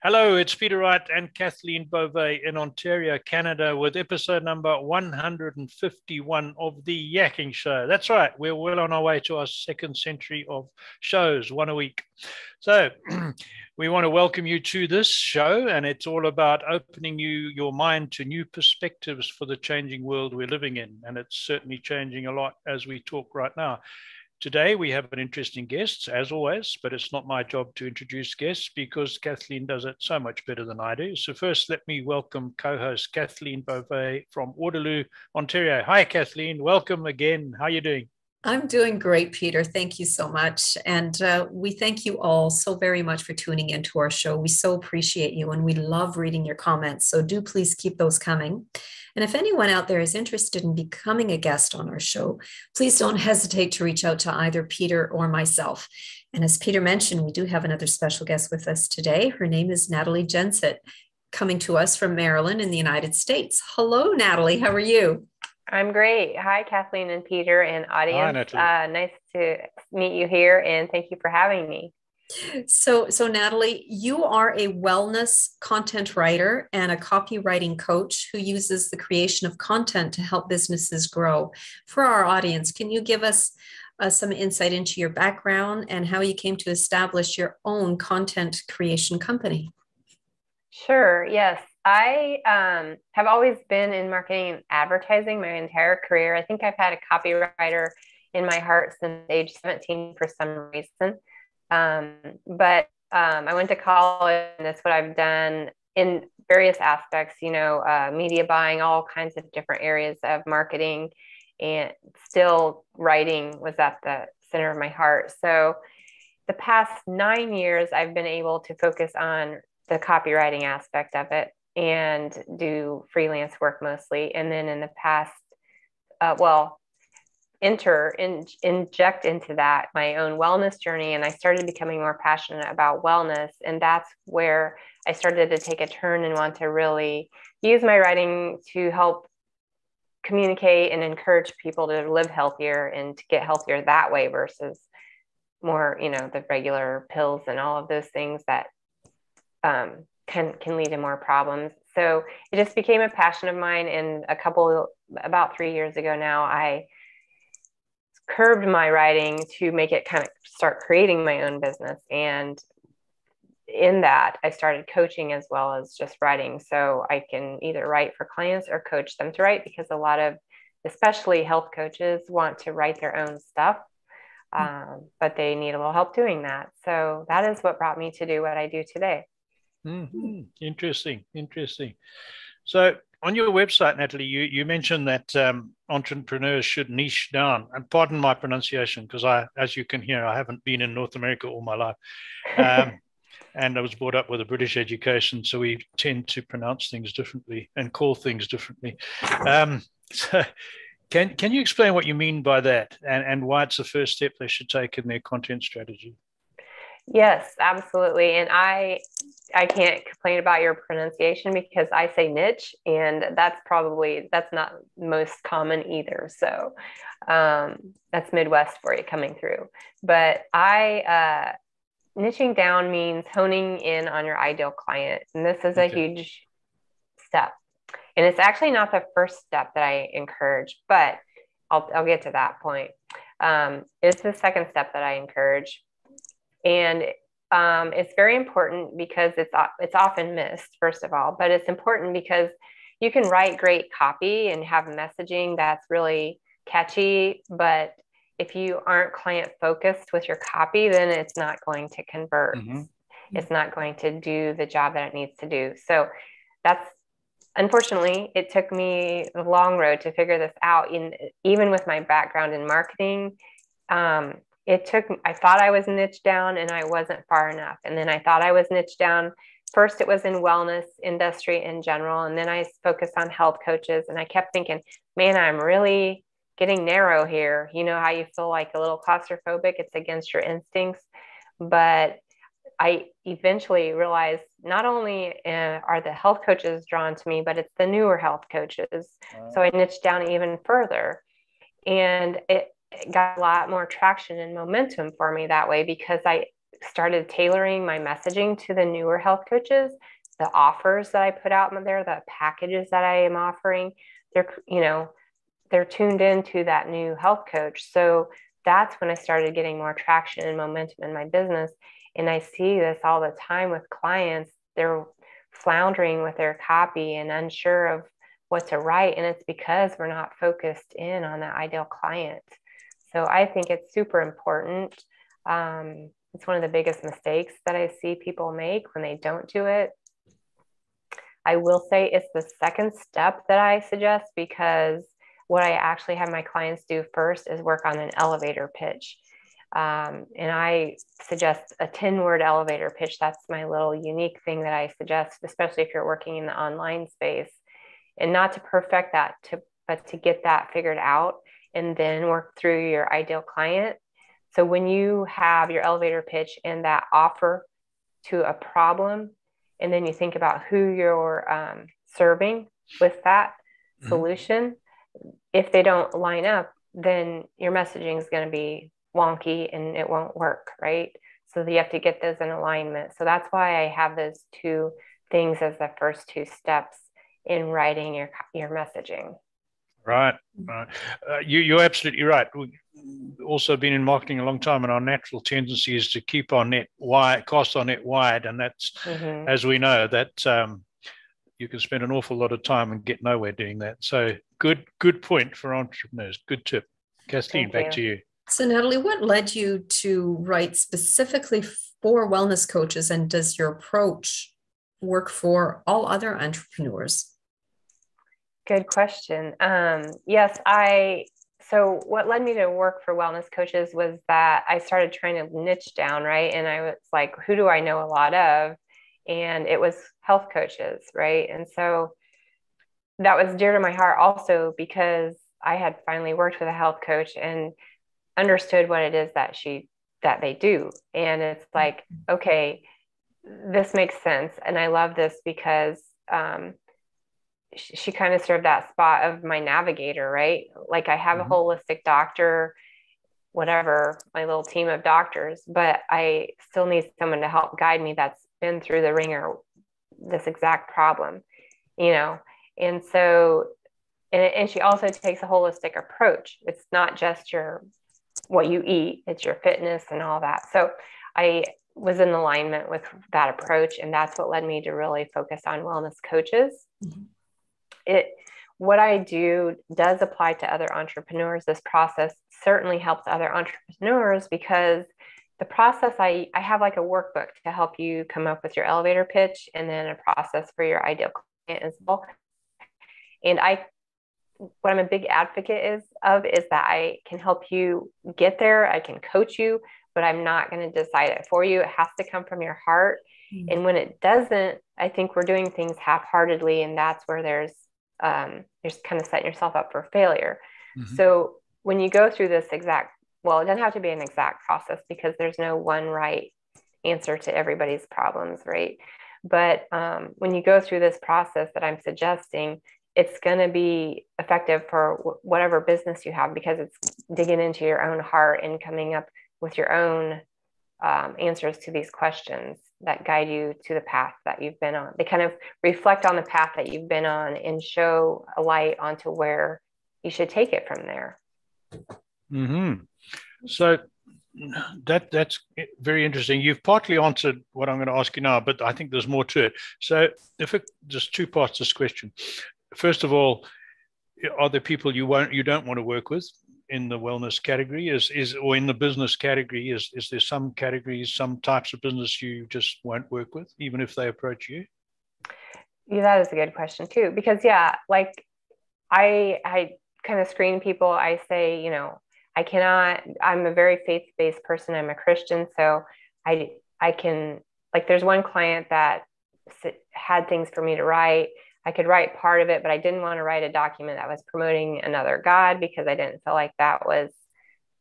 Hello, it's Peter Wright and Kathleen Beauvais in Ontario, Canada, with episode number 151 of the Yakking Show. That's right, we're well on our way to our second century of shows, one a week. So we want to welcome you to this show, and it's all about opening your mind to new perspectives for the changing world we're living in. And it's certainly changing a lot as we talk right now. Today, we have an interesting guest, as always, but it's not my job to introduce guests because Kathleen does it so much better than I do. So first, let me welcome co-host Kathleen Beauvais from Waterloo, Ontario. Hi, Kathleen. Welcome again. How are you doing? I'm doing great, Peter. Thank you so much. And we thank you all so very much for tuning into our show. We so appreciate you and we love reading your comments. So do please keep those coming. And if anyone out there is interested in becoming a guest on our show, please don't hesitate to reach out to either Peter or myself. And as Peter mentioned, we do have another special guest with us today. Her name is Natalie Gensits, coming to us from Maryland in the United States. Hello, Natalie. How are you? I'm great. Hi, Kathleen and Peter and audience. Hi, nice to meet you here, and thank you for having me. So Natalie, you are a wellness content writer and a copywriting coach who uses the creation of content to help businesses grow. For our audience, can you give us some insight into your background and how you came to establish your own content creation company? Sure. Yes. I have always been in marketing and advertising my entire career. I think I've had a copywriter in my heart since age 17 for some reason. But I went to college, and that's what I've done in various aspects, media buying, all kinds of different areas of marketing, and still writing was at the center of my heart. So the past 9 years, I've been able to focus on the copywriting aspect of it and do freelance work mostly. And then in the past, inject into that my own wellness journey. And I started becoming more passionate about wellness. And that's where I started to take a turn and want to really use my writing to help communicate and encourage people to live healthier and to get healthier that way versus more, the regular pills and all of those things that can lead to more problems. So it just became a passion of mine. And about 3 years ago now, I curbed my writing to make it kind of start creating my own business. And in that, I started coaching as well as just writing. So I can either write for clients or coach them to write, because a lot of, especially health coaches, want to write their own stuff, but they need a little help doing that. So that is what brought me to do what I do today. Mm-hmm. Interesting. So on your website, Natalie, you mentioned that entrepreneurs should niche down. And pardon my pronunciation, because as you can hear, I haven't been in North America all my life. And I was brought up with a British education, so we tend to pronounce things differently and call things differently. So can you explain what you mean by that and why it's the first step they should take in their content strategy? Yes, absolutely. And I can't complain about your pronunciation because I say niche, and that's not most common either. So that's Midwest for you coming through. But niching down means honing in on your ideal client. And this is a huge step. And it's actually not the first step that I encourage, but I'll get to that point. It's the second step that I encourage. And it's very important because it's often missed, first of all, but it's important because you can write great copy and have messaging that's really catchy, but if you aren't client focused with your copy, then it's not going to convert. Mm-hmm. It's not going to do the job that it needs to do. So unfortunately, it took me a long road to figure this out. Even with my background in marketing, I thought I was niched down and I wasn't far enough. And then I thought I was niched down. First, it was in wellness industry in general. And then I focused on health coaches. And I kept thinking, man, I'm really getting narrow here. You know how you feel like a little claustrophobic? It's against your instincts. But I eventually realized not only are the health coaches drawn to me, but it's the newer health coaches. Wow. So I niched down even further. And it got a lot more traction and momentum for me that way, because I started tailoring my messaging to the newer health coaches, the offers that I put out there, the packages that I am offering, they're tuned into that new health coach. So that's when I started getting more traction and momentum in my business. And I see this all the time with clients. They're floundering with their copy and unsure of what to write. And it's because we're not focused in on that ideal client. So I think it's super important. It's one of the biggest mistakes that I see people make when they don't do it. I will say it's the second step that I suggest, because what I actually have my clients do first is work on an elevator pitch. And I suggest a 10-word elevator pitch. That's my little unique thing that I suggest, especially if you're working in the online space, and not to perfect that, but to get that figured out and then work through your ideal client. So when you have your elevator pitch and that offer to a problem, and then you think about who you're serving with that solution, if they don't line up, then your messaging is going to be wonky and it won't work, right? So you have to get those in alignment. So that's why I have those two things as the first two steps in writing your messaging. Right. You're absolutely right. We've also been in marketing a long time, and our natural tendency is to keep our net wide, cast our net wide, and that's, as we know, that you can spend an awful lot of time and get nowhere doing that. So good point for entrepreneurs. Good tip. Kathleen, back to you. So Natalie, what led you to write specifically for wellness coaches, and does your approach work for all other entrepreneurs? Good question. Yes, so what led me to work for wellness coaches was that I started trying to niche down, right? And I was like, who do I know a lot of? And it was health coaches, right? And so that was dear to my heart also, because I had finally worked with a health coach and understood what it is that they do. And it's like, okay, this makes sense. And I love this because she kind of served that spot of my navigator, right? Like I have a holistic doctor, whatever, my little team of doctors, but I still need someone to help guide me that's been through the ringer, this exact problem, And so, and she also takes a holistic approach. It's not just what you eat, it's your fitness and all that. So I was in alignment with that approach. And that's what led me to really focus on wellness coaches. What I do does apply to other entrepreneurs. This process certainly helps other entrepreneurs because the process, I have like a workbook to help you come up with your elevator pitch, and then a process for your ideal client as well. And what I'm a big advocate is that I can help you get there. I can coach you, but I'm not going to decide it for you. It has to come from your heart. And when it doesn't, I think we're doing things half-heartedly, and that's where there's kind of setting yourself up for failure. So when you go through this it doesn't have to be an exact process because there's no one right answer to everybody's problems, right? But when you go through this process that I'm suggesting, it's going to be effective for whatever business you have, because it's digging into your own heart and coming up with your own answers to these questions that guide you to the path that you've been on. They kind of reflect on the path that you've been on and show a light onto where you should take it from there. So that's very interesting. You've partly answered what I'm going to ask you now, but I think there's more to it. So just two parts to this question. First of all, are there people you don't want to work with in the wellness category, or in the business category? Is there some categories, some types of business you just won't work with, even if they approach you? Yeah, that is a good question too, because like I kind of screen people. I say, I'm a very faith-based person. I'm a Christian. So I can, like, there's one client that had things for me to write. I could write part of it, but I didn't want to write a document that was promoting another God, because I didn't feel like that was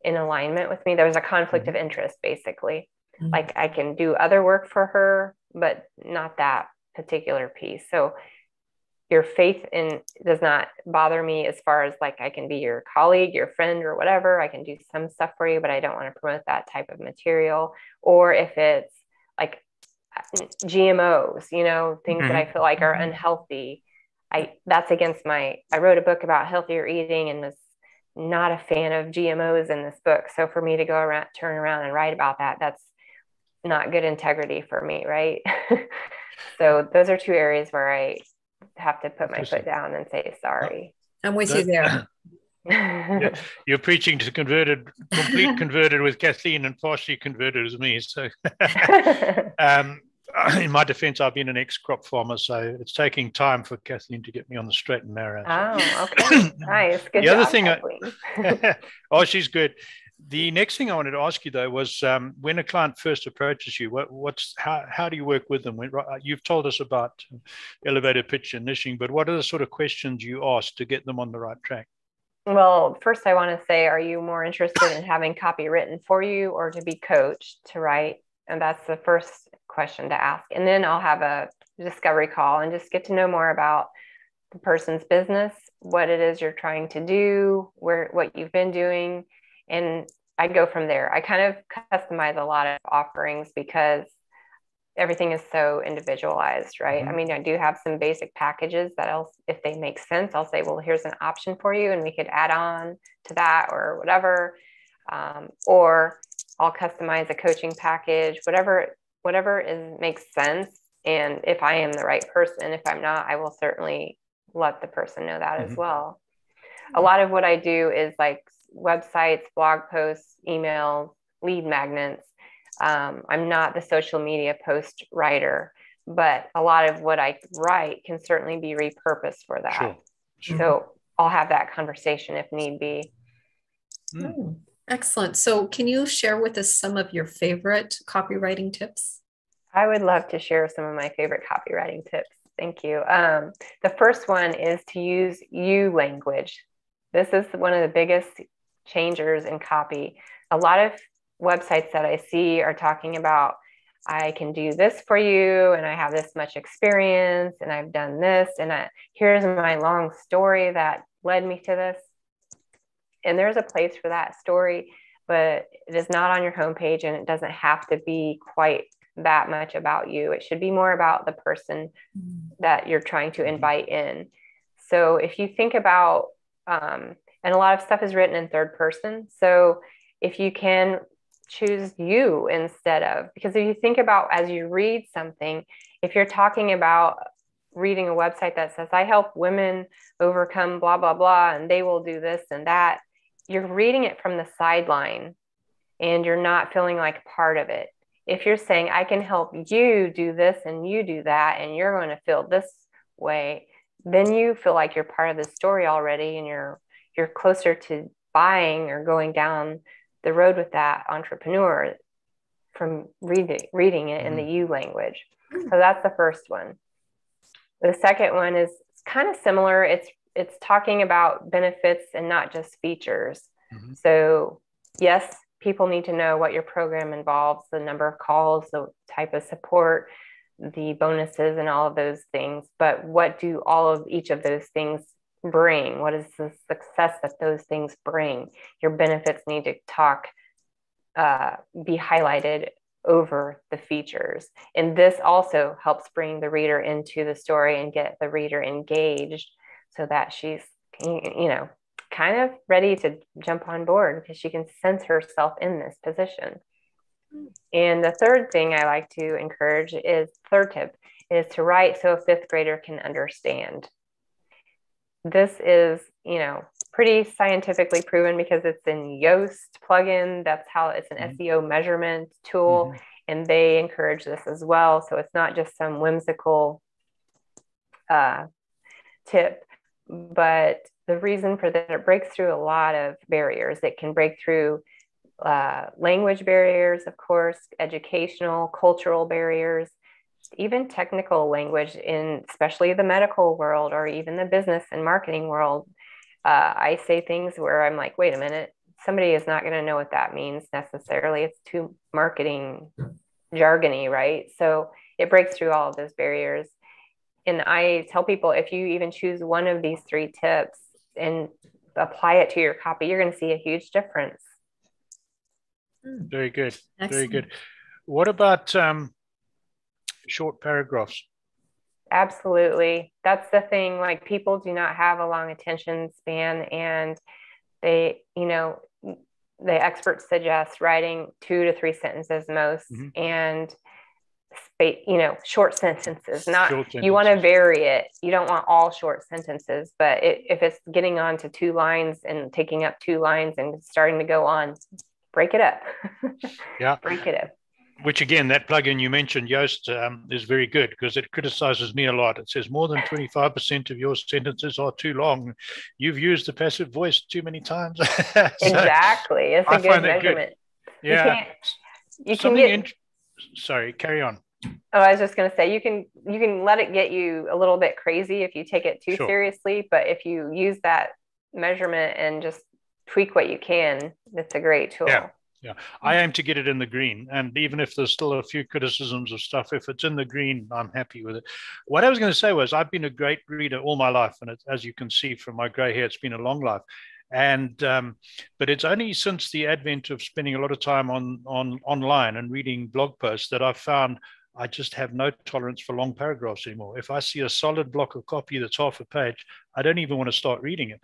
in alignment with me. There was a conflict of interest, basically. Like I can do other work for her, but not that particular piece. So, your faith in does not bother me, as far as like, I can be your colleague, your friend, or whatever. I can do some stuff for you, but I don't want to promote that type of material. Or if it's like GMOs, things that I feel like are unhealthy, that's against I wrote a book about healthier eating and was not a fan of GMOs in this book. So for me to turn around and write about that, that's not good integrity for me, right? So those are two areas where I have to put my foot down and say sorry. I'm with you there. You're preaching to complete converted with Kathleen and partially converted as me. So in my defense, I've been an ex-crop farmer, so it's taking time for Kathleen to get me on the straight and narrow. Oh, okay. Nice. Good job, Kathleen. Oh, she's good. The next thing I wanted to ask you, though, was when a client first approaches you, how do you work with them? You've told us about elevator pitch and niching, but what are the sort of questions you ask to get them on the right track? Well, first I want to say, are you more interested in having copy written for you or to be coached to write? And that's the first question to ask. And then I'll have a discovery call and just get to know more about the person's business, what it is you're trying to do, what you've been doing. And I go from there. I kind of customize a lot of offerings because everything is so individualized, right? I mean, I do have some basic packages that if they make sense, I'll say, well, here's an option for you, and we could add on to that or whatever. Or I'll customize a coaching package, whatever makes sense. And if I am the right person, if I'm not, I will certainly let the person know that as well. A lot of what I do is like websites, blog posts, emails, lead magnets. I'm not the social media post writer, but a lot of what I write can certainly be repurposed for that. Sure. So I'll have that conversation if need be. Excellent. So can you share with us some of your favorite copywriting tips? I would love to share some of my favorite copywriting tips. Thank you. The first one is to use you language. This is one of the biggest changers in copy. A lot of websites that I see are talking about, I can do this for you, and I have this much experience, and I've done this, and here's my long story that led me to this. And there's a place for that story, but it is not on your homepage, and it doesn't have to be quite that much about you. It should be more about the person that you're trying to invite in. So if you think about, and a lot of stuff is written in third person. So if you can choose you instead of, because if you think about as you read something, if you're talking about reading a website that says, I help women overcome blah, blah, blah, and they will do this and that, you're reading it from the sideline and you're not feeling like part of it. If you're saying, I can help you do this and you do that, and you're going to feel this way, then you feel like you're part of the story already, and you're closer to buying or going down the road with that entrepreneur from reading it in the you language. So that's the first one. The second one is kind of similar. It's talking about benefits and not just features. So yes, people need to know what your program involves, the number of calls, the type of support, the bonuses, and all of those things. But what do each of those things bring? What is the success that those things bring? Your benefits need to be highlighted over the features. And this also helps bring the reader into the story and get the reader engaged so that she's, kind of ready to jump on board because she can sense herself in this position. And the third thing I like to encourage third tip is to write so a fifth grader can understand. This is, pretty scientifically proven because it's in Yoast plugin. That's how it's an SEO measurement tool. And they encourage this as well. So it's not just some whimsical tip, but the reason for that, it breaks through a lot of barriers. It can break through language barriers, of course, educational, cultural barriers, even technical language in especially the medical world or even the business and marketing world. I say things where I'm like, wait a minute, somebody is not going to know what that means necessarily. It's too marketing jargony, right? So it breaks through all of those barriers. And I tell people, if you even choose one of these 3 tips and apply it to your copy, you're going to see a huge difference. Very good. Excellent. Very good. What about short paragraphs? Absolutely. That's the thing. Like, people do not have a long attention span, and they, the experts suggest writing 2 to 3 sentences most, and short sentences. You want to vary it. You don't want all short sentences, but if it's getting on to 2 lines and taking up 2 lines and starting to go on, break it up. Yeah. Break it up. Which, again, that plugin you mentioned, Yoast, is very good because it criticizes me a lot. It says more than 25% of your sentences are too long. You've used the passive voice too many times. So exactly. It's a good measurement. Good. Yeah. You can get... Sorry, carry on. Oh, I was just going to say, you can let it get you a little bit crazy if you take it too seriously, but if you use that measurement and just tweak what you can, it's a great tool. Yeah, I aim to get it in the green. And even if there's still a few criticisms of stuff, if it's in the green, I'm happy with it. What I was going to say was, I've been a great reader all my life. And as you can see from my gray hair, it's been a long life. And but it's only since the advent of spending a lot of time on online and reading blog posts that I've found I just have no tolerance for long paragraphs anymore. If I see a solid block of copy that's half a page, I don't even want to start reading it,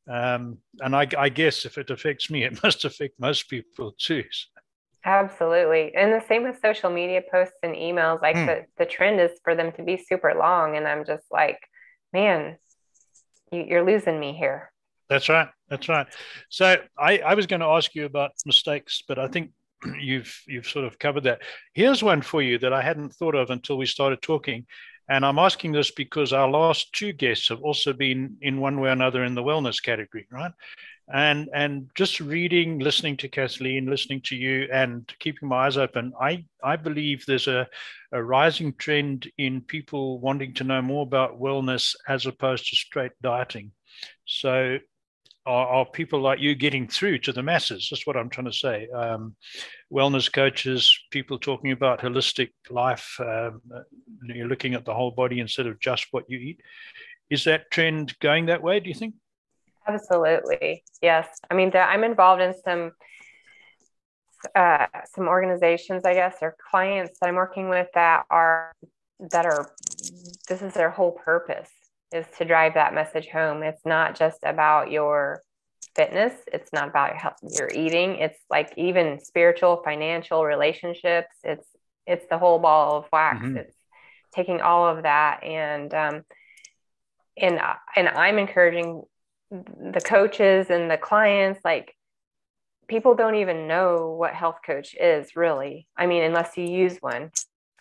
and I guess if it affects me, it must affect most people too. Absolutely. And the same with social media posts and emails. Like the trend is for them to be super long. And I'm just like, man, you're losing me here. That's right. That's right. So I was going to ask you about mistakes, but I think you've sort of covered that. Here's one for you that I hadn't thought of until we started talking. And I'm asking this because our last 2 guests have also been in one way or another in the wellness category, right? And just reading, listening to Kathleen, listening to you, and keeping my eyes open, I believe there's a rising trend in people wanting to know more about wellness as opposed to straight dieting. So are people like you getting through to the masses? That's what I'm trying to say. Wellness coaches, people talking about holistic life, you're looking at the whole body instead of just what you eat. Is that trend going that way, do you think? Absolutely. Yes. I mean, I'm involved in some organizations, I guess, or clients that I'm working with that are this is their whole purpose, is to drive that message home. It's not just about your fitness. It's not about your eating. It's like even spiritual, financial, relationships. It's the whole ball of wax. It's taking all of that. And I'm encouraging the coaches and the clients, like, people don't even know what health coach is, really. I mean, unless you use one.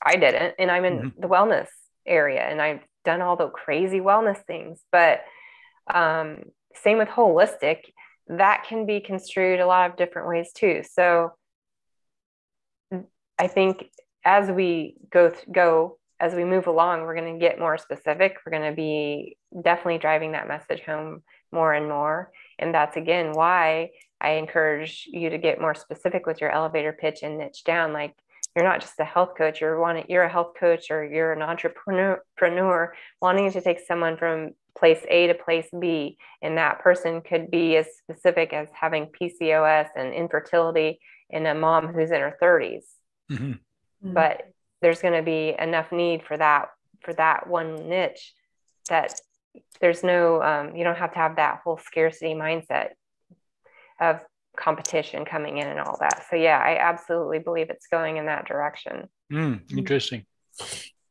I didn't, and I'm in the wellness area, and I've done all the crazy wellness things. But same with holistic, that can be construed a lot of different ways too. So I think as we as we move along, we're going to get more specific. We're going to be definitely driving that message home more and more. And that's, again, why I encourage you to get more specific with your elevator pitch and niche down. Like, you're not just a health coach. You're a health coach, or you're an entrepreneur wanting to take someone from place A to place B. And that person could be as specific as having PCOS and infertility in a mom who's in her 30s. But there's going to be enough need for that one niche that there's no, you don't have to have that whole scarcity mindset of competition coming in and all that. So yeah, I absolutely believe it's going in that direction. Interesting.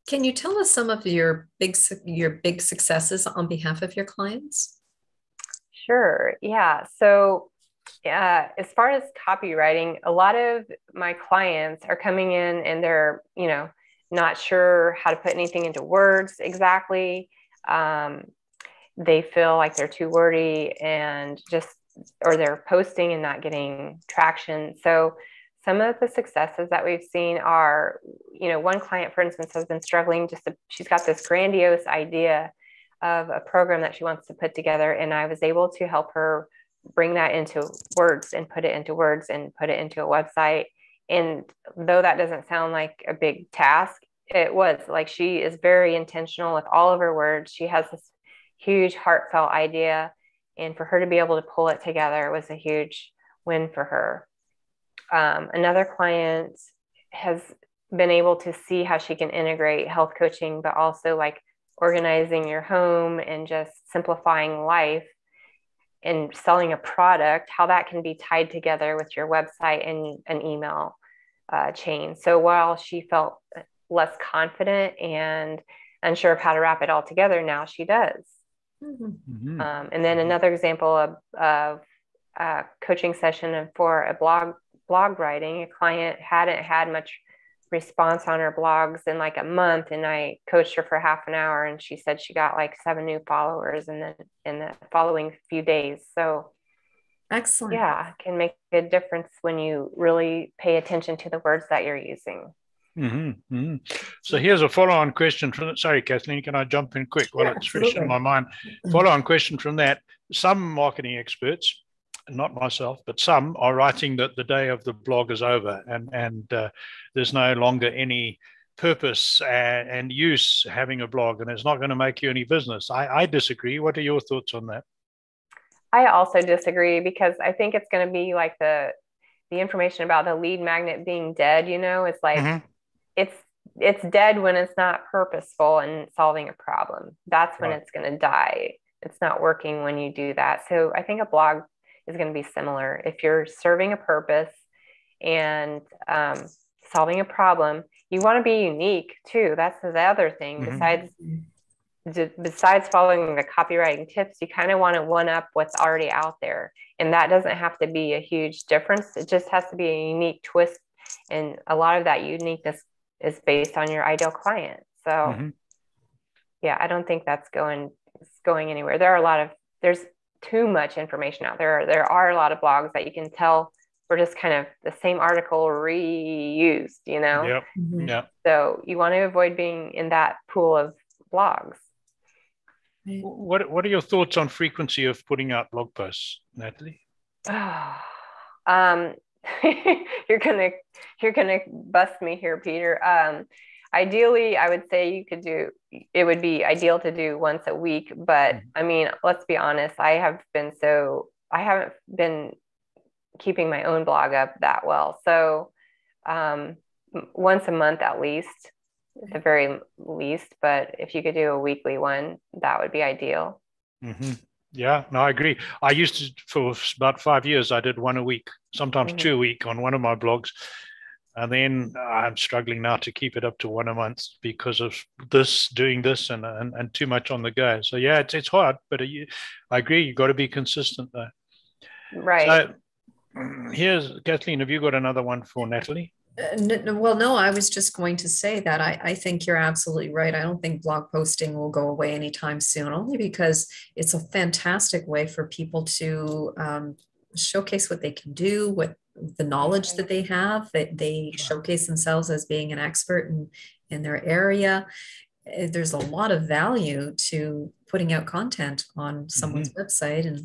Can you tell us some of your big successes on behalf of your clients? Sure. Yeah. So as far as copywriting, a lot of my clients are coming in and they're, not sure how to put anything into words exactly. They feel like they're too wordy or they're posting and not getting traction. So some of the successes that we've seen are, one client, for instance, has been struggling. She's got this grandiose idea of a program that she wants to put together. And I was able to help her bring that into words and put it into a website. And though that doesn't sound like a big task, It was like, she is very intentional with all of her words. She has this huge heartfelt idea, and for her to be able to pull it together was a huge win for her. Another client has been able to see how she can integrate health coaching, but also like organizing your home and just simplifying life and selling a product, how that can be tied together with your website and an email chain. So while she felt less confident and unsure of how to wrap it all together, now she does. Mm-hmm. And then another example of a coaching session for a blog writing, a client hadn't had much response on her blogs in like a month, and I coached her for half an hour, and she said she got like 7 new followers in the following few days. So excellent. Yeah, it can make a difference when you really pay attention to the words that you're using. Mm-hmm, mm-hmm. So here's a follow-on question from, sorry, Kathleen, can I jump in quick while it's fresh in my mind? Follow-on question from that. Some marketing experts, not myself, but some are writing that the day of the blog is over, and there's no longer any purpose and use having a blog, and it's not going to make you any business. I disagree. What are your thoughts on that? I also disagree, because I think it's going to be like the information about the lead magnet being dead. It's like, it's dead when it's not purposeful and solving a problem. That's when it's going to die. It's not working when you do that. So I think a blog is going to be similar. If you're serving a purpose and solving a problem, you want to be unique too. That's the other thing. Besides following the copywriting tips, you kind of want to one up what's already out there. And that doesn't have to be a huge difference. It just has to be a unique twist. And a lot of that uniqueness is based on your ideal client. So yeah, I don't think that's going anywhere. There's too much information out there. There are a lot of blogs that you can tell were just kind of the same article reused, Yep. Yeah. So you want to avoid being in that pool of blogs. What are your thoughts on frequency of putting out blog posts, Natalie? You're gonna bust me here, Peter. Ideally, I would say it would be ideal to do once a week, but I mean, let's be honest, I haven't been keeping my own blog up that well. So once a month at least, at the very least, but if you could do a weekly one, that would be ideal. Yeah, no, I agree. I used to, for about 5 years, I did one a week, sometimes 2 a week on one of my blogs. And then I'm struggling now to keep it up to one a month because of doing this and too much on the go. So yeah, it's hard, but I agree. You've got to be consistent though. Right. So here's, Kathleen, have you got another one for Natalie? No, I was just going to say that I think you're absolutely right. I don't think blog posting will go away anytime soon, only because it's a fantastic way for people to showcase what they can do, what the knowledge that they have, that they showcase themselves as being an expert in their area. There's a lot of value to putting out content on someone's website and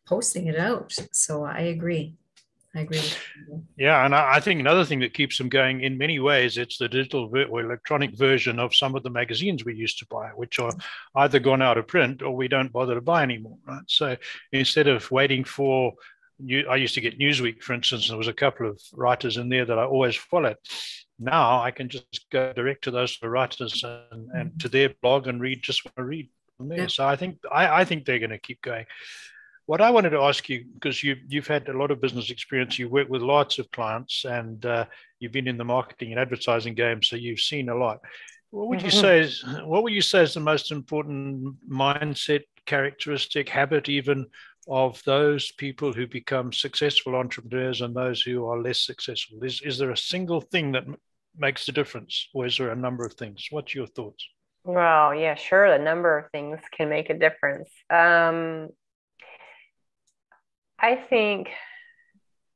posting it out. So I agree. I agree with you. Yeah, and I think another thing that keeps them going in many ways, it's the digital or electronic version of some of the magazines we used to buy, which are either gone out of print or we don't bother to buy anymore, right? So instead of waiting for, I used to get Newsweek, for instance, and there was a couple of writers in there that I always followed. Now I can just go direct to those writers and to their blog and just want to read from there. Yeah. So I think they're going to keep going. What I wanted to ask you, because you've had a lot of business experience, you work with lots of clients, and you've been in the marketing and advertising game, so you've seen a lot. What would you say is the most important mindset, characteristic, habit, even of those people who become successful entrepreneurs and those who are less successful? Is there a single thing that makes the difference, or is there a number of things? What's your thoughts? Well, yeah, sure. A number of things can make a difference. I think,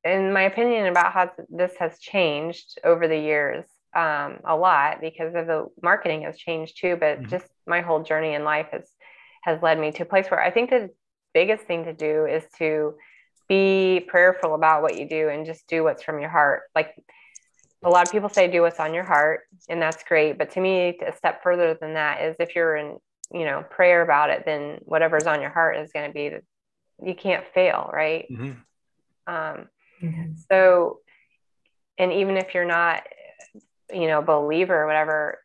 in my opinion, about how this has changed over the years, a lot, because of the marketing has changed too, but just my whole journey in life has led me to a place where I think the biggest thing to do is to be prayerful about what you do and just do what's from your heart. Like, a lot of people say do what's on your heart, and that's great. But to me, a step further than that is if you're in, prayer about it, then whatever's on your heart is going to be, you can't fail, right? So, and even if you're not, a believer or whatever,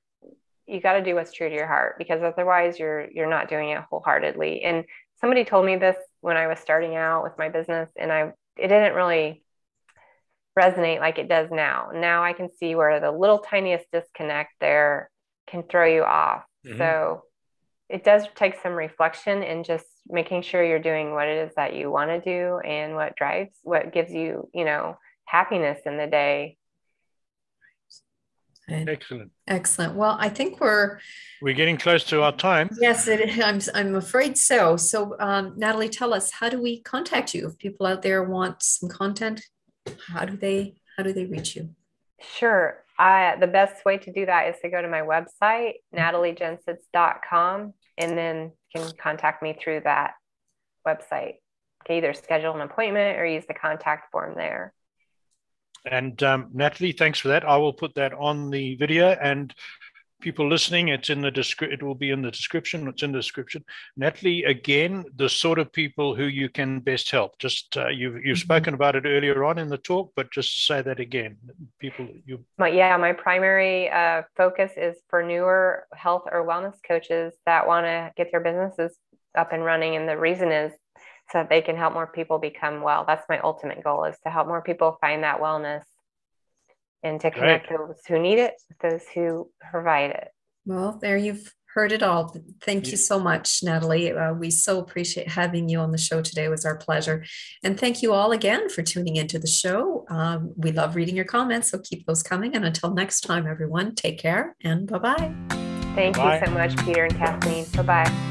you got to do what's true to your heart, because otherwise you're not doing it wholeheartedly. And somebody told me this when I was starting out with my business, and it didn't really resonate like it does now. Now I can see where the little tiniest disconnect there can throw you off. So it does take some reflection and just making sure you're doing what it is that you want to do and what gives you, happiness in the day. Excellent. Well, I think we're getting close to our time. Yes, I'm afraid so. So, Natalie, tell us, how do we contact you? If people out there want some content, how do they reach you? Sure. The best way to do that is to go to my website, nataliegensits.com, and then you can contact me through that website. You can either schedule an appointment or use the contact form there. And Natalie, thanks for that. I will put that on the video, and people listening, it will be in the description. It's in the description. Natalie, again, the sort of people who you can best help. Just you've spoken about it earlier on in the talk, but just say that again. My primary focus is for newer health or wellness coaches that want to get their businesses up and running, and the reason is so that they can help more people become well. That's my ultimate goal, is to help more people find that wellness and to connect those who need it with those who provide it. Well, there you've heard it all. Thank you so much, Natalie. We so appreciate having you on the show today. It was our pleasure. And thank you all again for tuning into the show. We love reading your comments, so keep those coming. And until next time, everyone, take care and bye-bye. Thank you so much, Peter and Kathleen. Bye-bye.